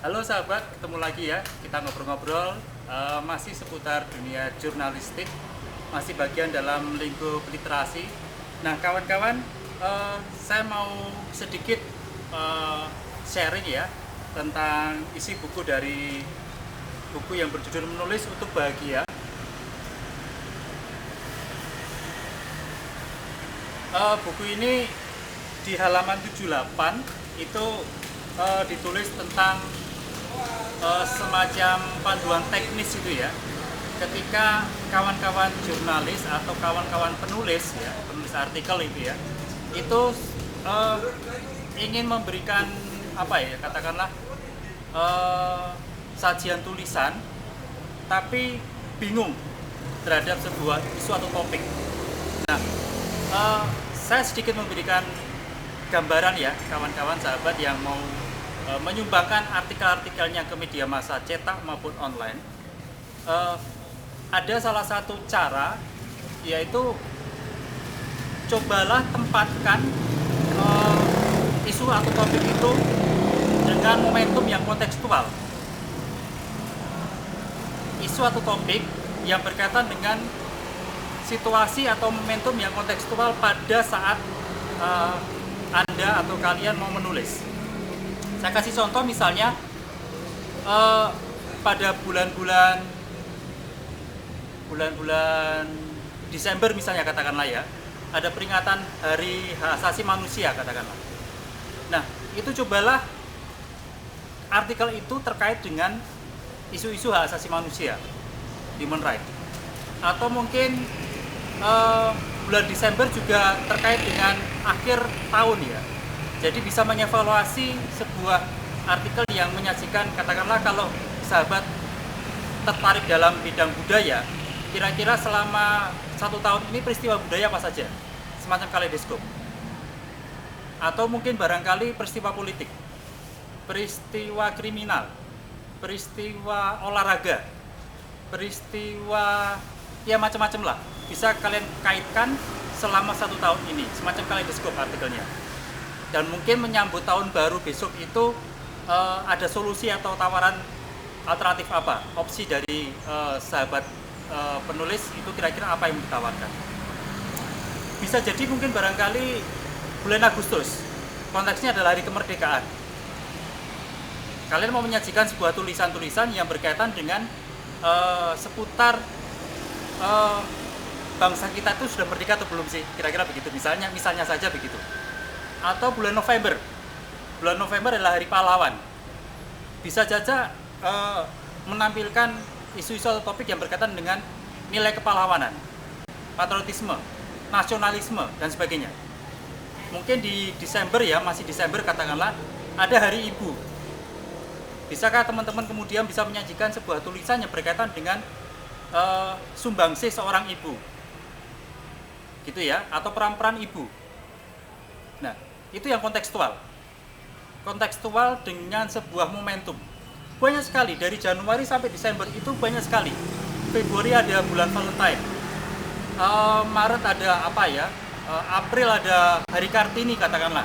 Halo sahabat, ketemu lagi ya. Kita ngobrol-ngobrol masih seputar dunia jurnalistik, masih bagian dalam lingkup literasi. Nah, kawan-kawan, saya mau sedikit sharing ya tentang isi buku dari buku yang berjudul Menulis untuk Bahagia. Buku ini di halaman 78 itu ditulis tentang semacam panduan teknis itu ya, ketika kawan-kawan jurnalis atau kawan-kawan penulis ya, penulis artikel itu ya, itu ingin memberikan apa ya, katakanlah sajian tulisan tapi bingung terhadap sebuah isu atau topik. Nah, saya sedikit memberikan gambaran ya kawan-kawan sahabat yang mau menyumbangkan artikel-artikelnya ke media massa cetak maupun online. Ada salah satu cara, yaitu cobalah tempatkan isu atau topik itu dengan momentum yang kontekstual. Isu atau topik yang berkaitan dengan situasi atau momentum yang kontekstual pada saat Anda atau kalian mau menulis. Saya kasih contoh misalnya pada bulan-bulan Desember misalnya, katakanlah ya, ada peringatan Hari Hak Asasi Manusia katakanlah. Nah, itu cobalah artikel itu terkait dengan isu-isu hak asasi manusia, human right. Atau mungkin bulan Desember juga terkait dengan akhir tahun ya. Jadi bisa mengevaluasi sebuah artikel yang menyajikan, katakanlah kalau sahabat tertarik dalam bidang budaya, kira-kira selama 1 tahun ini peristiwa budaya apa saja, semacam kaleidoskop. Atau mungkin barangkali peristiwa politik, peristiwa kriminal, peristiwa olahraga, peristiwa ya macam-macam lah. Bisa kalian kaitkan selama 1 tahun ini, semacam kaleidoskop artikelnya. Dan mungkin menyambut tahun baru besok itu ada solusi atau tawaran alternatif apa, opsi dari sahabat penulis itu kira-kira apa yang ditawarkan. Bisa jadi mungkin barangkali bulan Agustus, konteksnya adalah Hari Kemerdekaan. Kalian mau menyajikan sebuah tulisan-tulisan yang berkaitan dengan seputar bangsa kita itu sudah merdeka atau belum sih, kira-kira begitu, misalnya saja begitu. Atau bulan November adalah Hari Pahlawan, bisa saja menampilkan isu-isu atau topik yang berkaitan dengan nilai kepahlawanan, patriotisme, nasionalisme, dan sebagainya. Mungkin di Desember ya, masih Desember katakanlah, ada Hari Ibu. Bisakah teman-teman kemudian bisa menyajikan sebuah tulisan yang berkaitan dengan sumbangsih seorang ibu, gitu ya, atau peran-peran ibu. Nah, itu yang kontekstual dengan sebuah momentum. Banyak sekali, dari Januari sampai Desember itu banyak sekali. Februari ada bulan Valentine, Maret ada apa ya, April ada Hari Kartini katakanlah.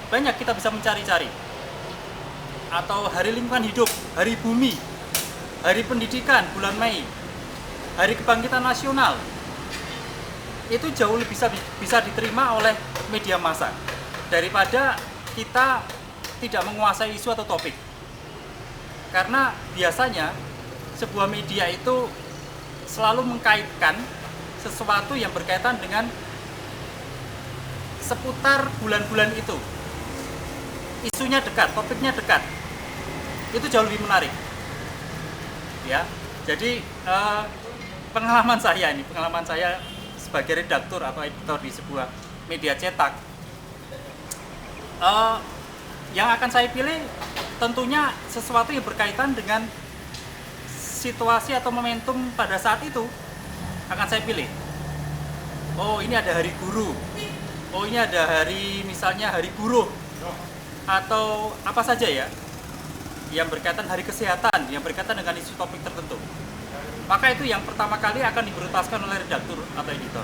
Banyak kita bisa mencari-cari. Atau Hari Lingkungan Hidup, Hari Bumi, Hari Pendidikan bulan Mei, Hari Kebangkitan Nasional. Itu jauh lebih bisa diterima oleh media massa daripada kita tidak menguasai isu atau topik. Karena biasanya sebuah media itu selalu mengkaitkan sesuatu yang berkaitan dengan seputar bulan-bulan itu. Isunya dekat, topiknya dekat. Itu jauh lebih menarik. Ya. Jadi pengalaman saya sebagai redaktur atau editor di sebuah media cetak, yang akan saya pilih tentunya sesuatu yang berkaitan dengan situasi atau momentum pada saat itu akan saya pilih. Oh, ini ada Hari Guru, oh ini ada hari, misalnya Hari Buruh, atau apa saja ya yang berkaitan Hari Kesehatan, yang berkaitan dengan isu topik tertentu. Maka itu yang pertama kali akan diprioritaskan oleh redaktur atau editor.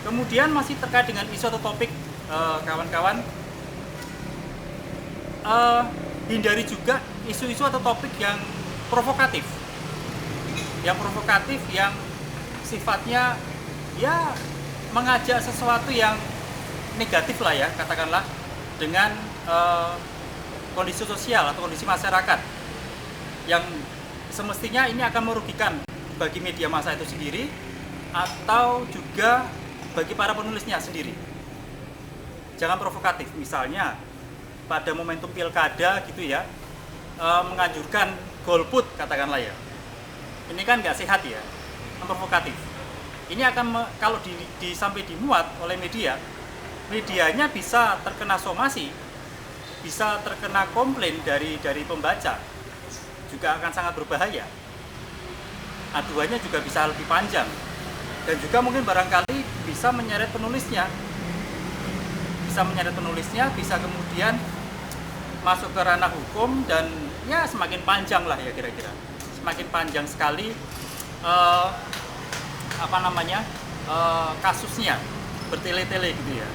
Kemudian masih terkait dengan isu atau topik, kawan-kawan, hindari juga isu-isu atau topik yang provokatif, yang sifatnya ya mengajak sesuatu yang negatif lah ya, katakanlah, dengan kondisi sosial atau kondisi masyarakat yang semestinya ini akan merugikan bagi media massa itu sendiri atau juga bagi para penulisnya sendiri. Jangan provokatif, misalnya pada momentum pilkada gitu ya, menganjurkan golput katakanlah ya. Ini kan nggak sehat ya, provokatif. Ini akan kalau sampai dimuat oleh medianya bisa terkena somasi, bisa terkena komplain dari pembaca, juga akan sangat berbahaya. Aduannya juga bisa lebih panjang dan juga mungkin barangkali bisa menyeret penulisnya, bisa kemudian masuk ke ranah hukum dan ya semakin panjang lah ya, kira-kira semakin panjang sekali kasusnya, bertele-tele gitu ya.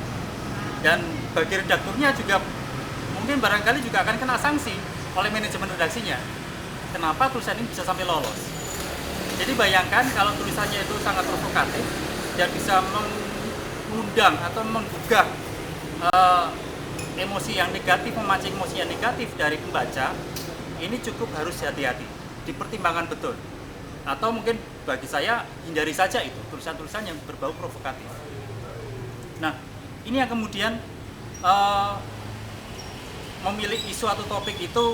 Dan bagi redakturnya juga mungkin barangkali juga akan kena sanksi oleh manajemen redaksinya. Kenapa tulisan ini bisa sampai lolos? Jadi bayangkan kalau tulisannya itu sangat provokatif dan bisa mengundang atau menggugah emosi yang negatif, memancing emosi yang negatif dari pembaca, ini cukup harus hati-hati, dipertimbangkan betul. Atau mungkin bagi saya hindari saja itu tulisan-tulisan yang berbau provokatif. Nah, ini yang kemudian memilih isu atau topik itu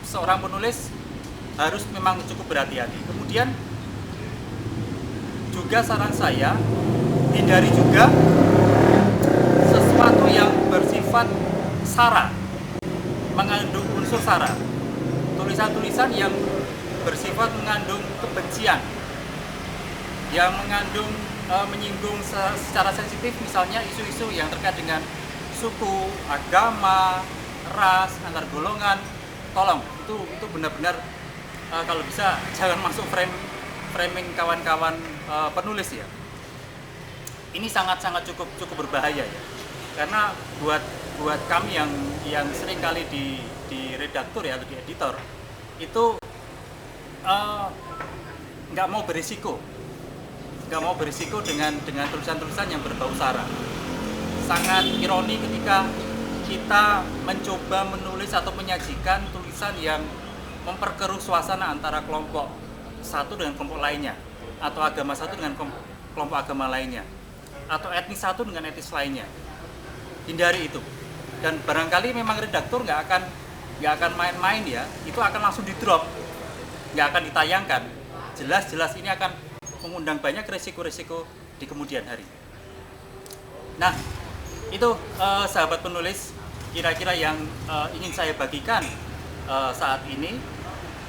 seorang penulis harus memang cukup berhati-hati. Kemudian juga saran saya, hindari juga sesuatu yang bersifat sara, mengandung unsur sara. Tulisan-tulisan yang bersifat mengandung kebencian, yang mengandung menyinggung secara sensitif, misalnya isu-isu yang terkait dengan suku, agama, ras, antar golongan. Tolong, itu benar-benar kalau bisa jangan masuk framing kawan-kawan penulis ya. Ini sangat-sangat cukup berbahaya ya. Karena buat kami yang sering kali di redaktur ya atau di editor itu nggak mau berisiko dengan tulisan-tulisan yang berbau sara. Sangat ironi ketika kita mencoba menulis atau menyajikan tulisan yang memperkeruh suasana antara kelompok satu dengan kelompok lainnya, atau agama satu dengan kelompok agama lainnya, atau etnis satu dengan etnis lainnya. Hindari itu. Dan barangkali memang redaktur nggak akan main-main ya, itu akan langsung di drop, nggak akan ditayangkan. Jelas ini akan mengundang banyak resiko-resiko di kemudian hari. Nah, itu sahabat penulis, kira-kira yang ingin saya bagikan saat ini.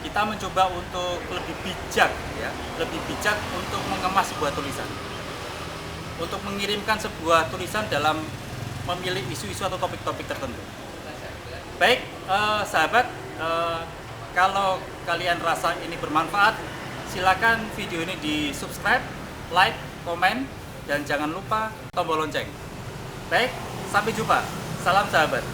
Kita mencoba untuk lebih bijak untuk mengemas sebuah tulisan, untuk mengirimkan sebuah tulisan dalam memilih isu-isu atau topik-topik tertentu. Baik, sahabat, kalau kalian rasa ini bermanfaat, silakan video ini di subscribe, like, komen, dan jangan lupa tombol lonceng. Baik, sampai jumpa. Salam sahabat.